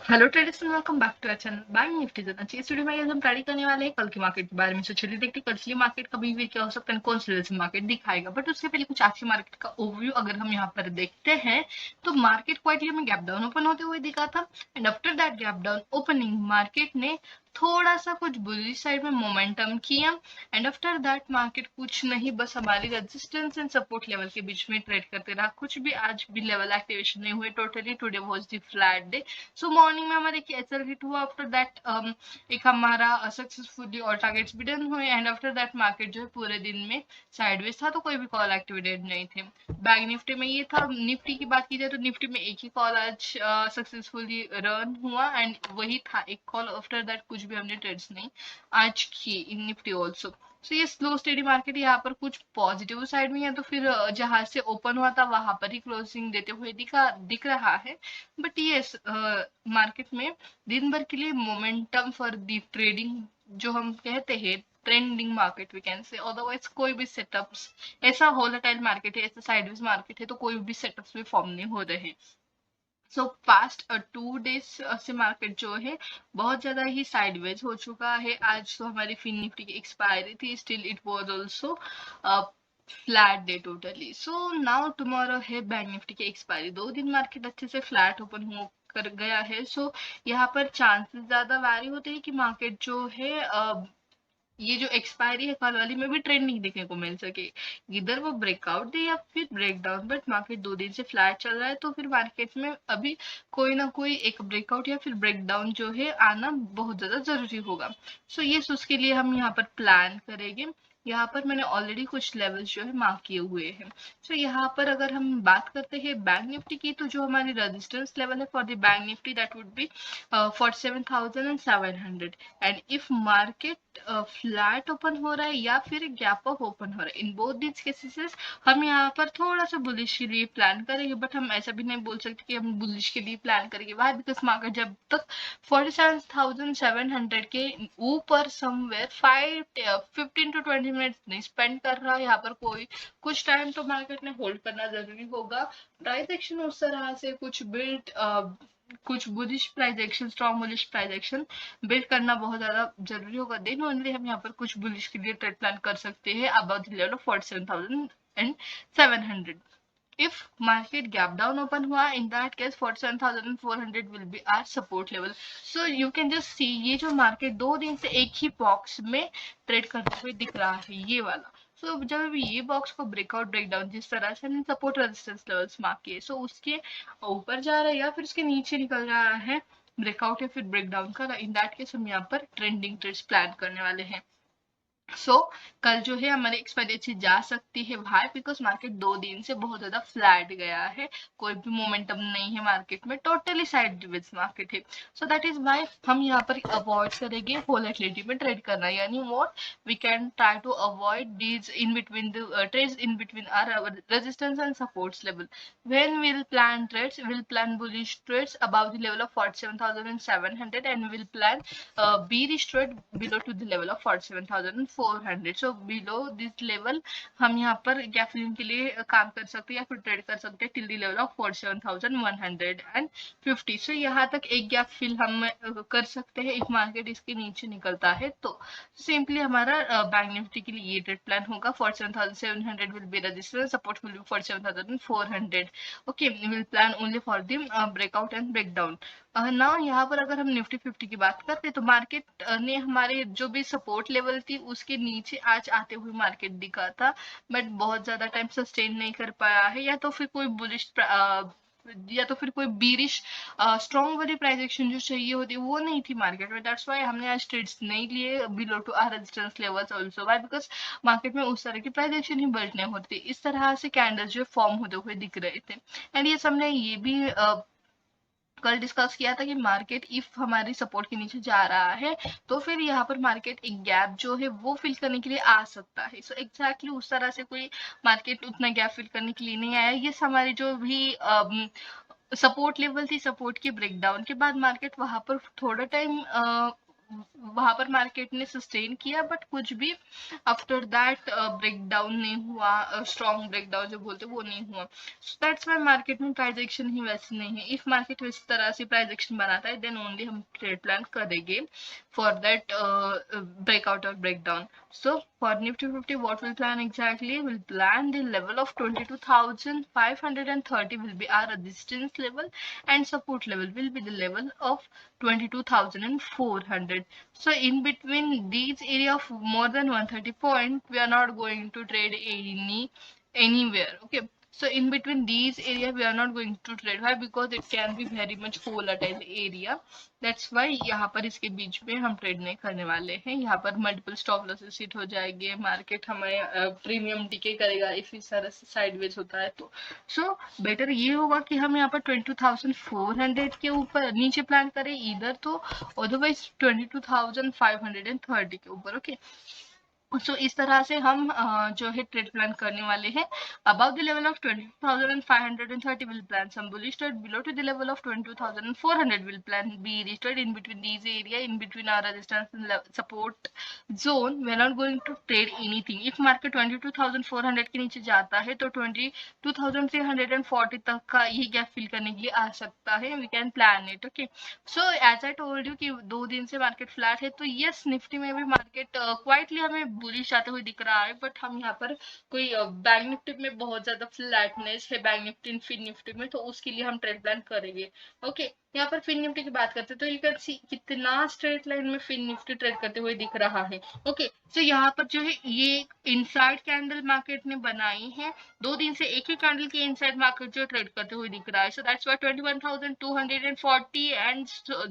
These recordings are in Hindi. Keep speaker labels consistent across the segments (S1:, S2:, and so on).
S1: Hello traders and welcome back to our channel bank Nifty journal. इस वीडियो में आज हम स्टडी करने वाले हैं कल के मार्केट के बारे में। चलिए देखते हैं कल की मार्केट कभी भी क्या हो सकता है, कौन से मार्केट दिखाएगा। बट उससे पहले कुछ आज की मार्केट का ओवरव्यू अगर हम यहाँ पर देखते हैं तो मार्केट क्वाइटली हमें गैप डाउन ओपन होते हुए दिखा था। And after that gap down opening market ने थोड़ा सा कुछ बुलिश साइड में मोमेंटम किया। एंड आफ्टर दैट मार्केट कुछ नहीं, बस हमारी रेजिस्टेंस एंड सपोर्ट लेवल के बीच में ट्रेड करते रहा। कुछ भी आज भी लेवल एक्टिवेशन नहीं हुए। Totally today was the flat day. So morning में हमारे कैचर हिट हुआ। आफ्टर दैट एक हमारा सक्सेसफुली और टारगेट्स भी डन हुए। एंड आफ्टर दैट मार्केट जो है पूरे दिन में साइडवेज था, तो कोई भी कॉल एक्टिवेटेड नहीं थे। बैंक निफ्टी में ये था। निफ्टी की बात की जाए तो निफ्टी में एक ही कॉल आज सक्सेसफुली रन हुआ एंड वही था एक कॉल। आफ्टर दैट कुछ भी हमने ट्रेड्स नहीं आज किए इन निफ्टी ऑल्सो। सो ये स्लो स्टेडी मार्केट यहाँ पर कुछ पॉजिटिव साइड में है, तो फिर जहां से ओपन हुआ था वहां पर ही क्लोजिंग देते हुए दिख रहा है। बट यस, मार्केट में दिन भर के लिए मोमेंटम फॉर द ट्रेडिंग जो हम कहते हैं trending market we can say. Otherwise कोई भी सेटअप्स, ऐसा होलेटाइल मार्केट है, ऐसा साइडवेज मार्केट है, तो कोई भी सेटअप्स भी फॉर्म नहीं हो रहे। सो पास्ट 2 डेज से मार्केट जो है बहुत ज्यादा ही साइडवेज हो चुका है। आज तो हमारी फिन निफ्टी की एक्सपायरी थी, still it was also flat day totally. So now tomorrow है बैंक निफ्टी की एक्सपायरी। 2 दिन मार्केट अच्छे से फ्लैट ओपन हो कर गया है। सो यहाँ पर चांसेस ज्यादा वैरी होते हैं कि मार्केट जो है ये जो एक्सपायरी है कल वाली में भी ट्रेंडिंग देखने को मिल सके। इधर वो ब्रेकआउट दे या फिर ब्रेकडाउन। बट मार्केट 2 दिन से फ्लैट चल रहा है, तो फिर मार्केट में अभी कोई ना कोई एक ब्रेकआउट या फिर ब्रेकडाउन जो है आना बहुत ज्यादा जरूरी होगा। सो ये उसके लिए हम यहाँ पर प्लान करेंगे। यहाँ पर मैंने ऑलरेडी कुछ लेवल्स जो है मार्क किए हुए हैं। सो यहाँ पर अगर हम बात करते हैं बैंक निफ्टी की, तो जो हमारी रेजिस्टेंस लेवल है for the bank Nifty that would be 47,700। And if market flat open हो रहा है या फिर गैप अप ओपन हो रहा है, इन बोथ दीज केसेस हम यहाँ पर थोड़ा सा बुलिश के लिए प्लान करेंगे। बट हम ऐसा भी नहीं बोल सकते कि हम बुलिश के लिए प्लान करेंगे। वाई? बिकॉज मार्केट जब तक 47,700 के ऊपर समवेयर 15 to 20 मिनट्स नहीं स्पेंड कर रहा है, यहाँ पर कोई कुछ टाइम तो मार्केट ने होल्ड करना जरूरी होगा। प्राइस एक्शन उस तरह से कुछ bullish price action, strong bullish price action build करना बहुत ज्यादा जरूरी होगा। देन ओनली हम यहाँ पर कुछ बुलिश के लिए ट्रेड प्लान कर सकते हैं about the level of 47,700। if market gap down open हुआ, in that case 47,400 will be our support level. So you can just see ये जो मार्केट 2 दिन से एक ही बॉक्स में ट्रेड करते हुए दिख रहा है, ये वाला। सो जब ये बॉक्स को ब्रेकआउट ब्रेकडाउन जिस तरह से हमने सपोर्ट रेजिस्टेंस लेवल्स मार्क किए, सो उसके ऊपर जा रहा है या फिर उसके नीचे निकल रहा है ब्रेकआउट या फिर ब्रेकडाउन का, इन दैट केस हम यहाँ पर ट्रेंडिंग ट्रेड्स प्लान करने वाले हैं। कल जो है हमारी एक्सपायरी अच्छी जा सकती है। भाई बिकॉज मार्केट 2 दिन से बहुत ज्यादा फ्लैट गया है, कोई भी मोमेंटम नहीं है मार्केट में, टोटली साइडवेज मार्केट है। सो दैट इज वाई हम यहाँ पर अवॉइड करेंगे वोलेटिलिटी में ट्रेड करना। यानी what we can try to avoid these in between the trades in between our resistance and supports level. when we'll plan trades, we'll plan bullish trades above the level of 47,700 and we'll plan bearish trade below to the level of 47,400. So below this level हम यहाँ पर गैप फिलिंग के लिए काम कर सकते हैं या फिर ट्रेड कर सकते हैं टिल द लेवल ऑफ 47,150। सो यहाँ तक एक गैप फिल हम कर सकते हैं इफ मार्केट इसके नीचे निकलता है तो। सिंपली हमारा बैंक निफ्टी के लिए ये ट्रेड प्लान होगा। 47,700 will be resistance, support will be 47,400। Okay, will plan only for the breakout and breakdown. ना यहाँ पर अगर हम निफ्टी 50 की बात करते तो मार्केट ने हमारे जो भी सपोर्ट लेवल थी उसके नीचे आज आते हुए मार्केट दिखा था, बट बहुत ज्यादा टाइम सस्टेन नहीं कर पाया है। या तो फिर कोई बुलिश या तो फिर कोई बीरिश स्ट्रॉन्ग वाली प्राइस एक्शन जो चाहिए होती वो नहीं थी मार्केट में। दैट्स वाई हमने आज ट्रेड्स नहीं लिए below to are resistance levels also. Why? Because market में उस तरह की प्राइस एक्शन ही बिल्ड नहीं होती, इस तरह से कैंडल्स जो फॉर्म होते हुए दिख रहे थे। एंड ये हमने ये भी कल डिस्कस किया था कि मार्केट इफ हमारी सपोर्ट के नीचे जा रहा है तो फिर यहाँ पर मार्केट एक गैप जो है वो फिल करने के लिए आ सकता है। सो एग्जैक्टली उस तरह से कोई मार्केट उतना गैप फिल करने के लिए नहीं आया। ये हमारी जो भी सपोर्ट लेवल थी, सपोर्ट के ब्रेकडाउन के बाद मार्केट वहां पर थोड़ा टाइम वहां पर मार्केट ने सस्टेन किया, बट कुछ भी आफ्टर दैट ब्रेक डाउन नहीं हुआ, स्ट्रॉन्ग ब्रेक डाउन जो बोलते वो नहीं हुआ। सो दैट्स वाई मार्केट में प्राइस एक्शन ही वैसे नहीं है। इफ मार्केट इस तरह से प्राइस एक्शन बनाता है देन ओनली हम ट्रेड प्लान करेंगे for that breakout or breakdown. So for Nifty 50, what we'll plan exactly? We'll plan the level of 22,530 will be our resistance level, and support level will be the level of 22,400. So in between these area of more than 130 point, we are not going to trade anywhere. Okay. So in between these area we are not going to trade. Why? Because it can be very much volatile area. That's why यहाँ पर इसके बीच में हम ट्रेड नहीं करने वाले हैं। यहाँ पर मल्टीपल स्टॉप लॉसेस हिट हो जाएंगे, मार्केट हमें प्रीमियम डिके करेगा इफ इस तरह से साइडवेज होता है तो। सो बेटर ये होगा कि हम यहाँ पर 22,400 के ऊपर नीचे प्लान करें इधर तो, अदरवाइज 22,530 के ऊपर। ओके। सो इस तरह से हम जो है ट्रेड प्लान करने वाले हैं। Above the level of 22,530 will plan some bullish trade, below to the level of 22,400 will plan be restricted in between these area, in between our resistance and support zone. We are not going to trade anything. If market 22,400 के नीचे जाता है तो 22,340 तक का ये गैप फिल करने के लिए आ सकता है। We can plan it. Okay. So as I told you कि 2 दिन से मार्केट फ्लैट है, तो यस निफ्टी में भी मार्केट क्वाइटली हमें बुलिश आते हुए दिख रहा है, बट हम यहाँ पर कोई बैंक निफ्टी में बहुत ज्यादा फ्लैटनेस है बैंक निफ्टी फिन निफ्टी में, तो उसके लिए हम ट्रेड प्लान करेंगे। ओके। यहाँ पर फिन निफ्टी की बात करते हैं तो यू कैन सी कितना स्ट्रेट लाइन में फिन निफ्टी ट्रेड करते हुए दिख रहा है। ओके। सो यहाँ पर जो है ये इनसाइड कैंडल मार्केट ने बनाई है, 2 दिन से एक ही कैंडल के इनसाइड मार्केट जो ट्रेड करते हुए दिख रहा है। सो दैट्स व्हाई 21,240 एंड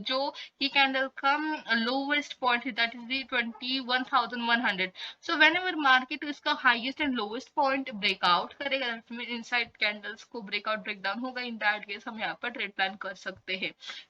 S1: जो ये कैंडल का लोवेस्ट पॉइंट है that is the 21,100। So whenever market इसका highest and lowest point breakout करेगा, दैट मीन इनसाइड कैंडल्स को ब्रेकआउट ब्रेकडाउन होगा, इन दैट केस हम यहाँ पर ट्रेड प्लान कर सकते हैं।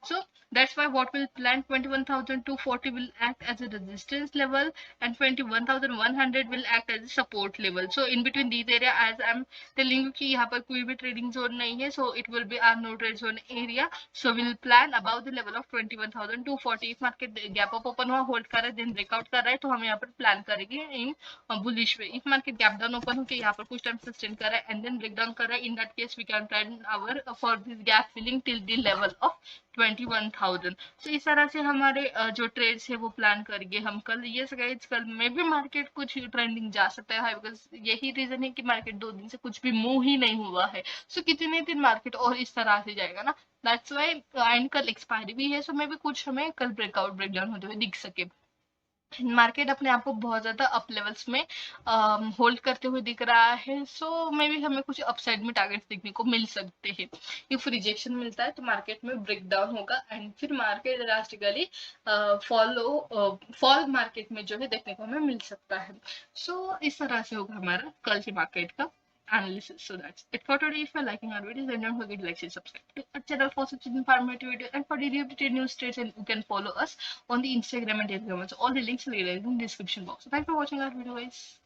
S1: So that's why what we'll plan 21,240 will act as a resistance level and 21,100 will act as a support level. So in between these area, as I'm telling you कि यहाँ पर कोई भी trading zone नहीं है, so it will be our no trade zone area. So we'll plan above the level of 21,240. If market gap up open हुआ hold कर रहा है then breakout कर रहा है तो हम यहाँ पर plan करेंगे in bullish way. If market gap down open होके यहाँ पर कुछ time sustain कर रहा है and then breakdown कर रहा है, in that case we can plan our for this gap filling till the level of 21,000। तो इस तरह से हमारे जो ट्रेड्स है वो प्लान करेंगे हम कल। ये गाइस कल में भी मार्केट कुछ ट्रेंडिंग जा सकता है, बिकॉज यही रीजन है कि मार्केट 2 दिन से कुछ भी मूव ही नहीं हुआ है। सो कितने दिन मार्केट और इस तरह से जाएगा ना, दैट्स वाई एंड कल एक्सपायरी भी है, सो मे भी कुछ हमें कल ब्रेकआउट ब्रेकडाउन होते हुए दिख सके। मार्केट अपने आप को बहुत ज्यादा अप लेवल्स में होल्ड करते हुए दिख रहा है, सो मे भी हमें कुछ अपसाइड में टारगेट्स देखने को मिल सकते हैं। इफ रिजेक्शन मिलता है तो मार्केट में ब्रेक डाउन होगा एंड फिर मार्केट ड्रास्टिकली फॉल मार्केट में जो है देखने को हमें मिल सकता है। सो इस तरह से होगा हमारा कल के मार्केट का analysis. So that's it for today. If you're liking our videos, then don't forget to like, share, subscribe to our channel for such informative videos and for daily updated news trades. And you can follow us on the Instagram and Telegram. So all the links are in the description box. So thanks for watching our video, guys.